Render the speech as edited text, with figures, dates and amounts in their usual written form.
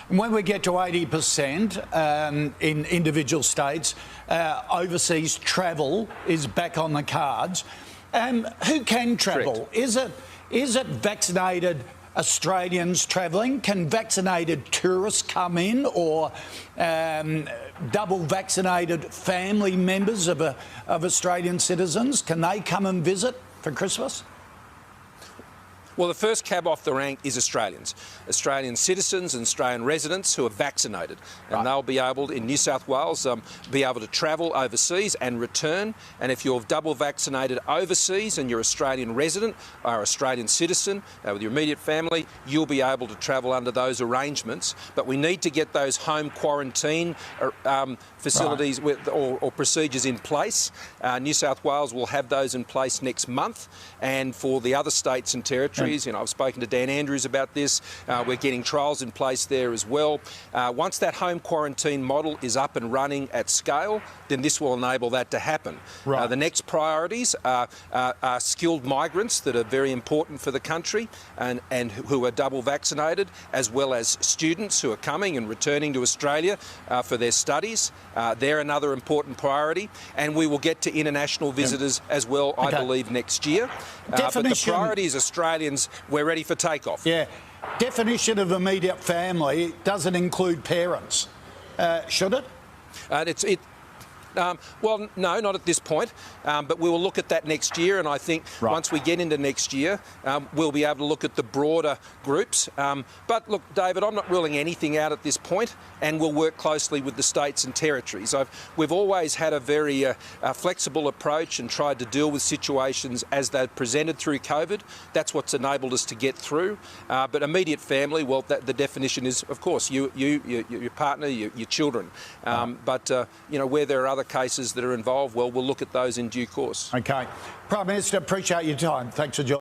And when we get to 80% in individual states, overseas travel is back on the cards. Who can travel? Correct. Is it vaccinated Australians travelling? Can vaccinated tourists come in, or double vaccinated family members of Australian citizens? Can they come and visit for Christmas? Well, the first cab off the rank is Australians. Australian citizens and Australian residents who are vaccinated. And they'll be able, in New South Wales, be able to travel overseas and return. And if you're double vaccinated overseas and you're Australian resident or Australian citizen with your immediate family, you'll be able to travel under those arrangements. But we need to get those home quarantine facilities or procedures in place. New South Wales will have those in place next month. And for the other states and territories, I've spoken to Dan Andrews about this. We're getting trials in place there as well. Once that home quarantine model is up and running at scale, then this will enable that to happen. The next priorities are skilled migrants that are very important for the country and who are double vaccinated, as well as students who are coming and returning to Australia for their studies. They're another important priority. And we will get to international visitors as well, I believe, next year. But the priority is Australians. We're ready for takeoff. Yeah. Definition of immediate family doesn't include parents. Should it? Well, no, not at this point, but we will look at that next year, and I think once we get into next year, we'll be able to look at the broader groups. But look, David, I'm not ruling anything out at this point, and we'll work closely with the states and territories. We've always had a very flexible approach and tried to deal with situations as they're presented through COVID. That's what's enabled us to get through. But immediate family, well, the definition is, of course, your partner, your children. But where there are other cases that are involved, well, we'll look at those in due course. Okay. Prime Minister, appreciate your time. Thanks for joining.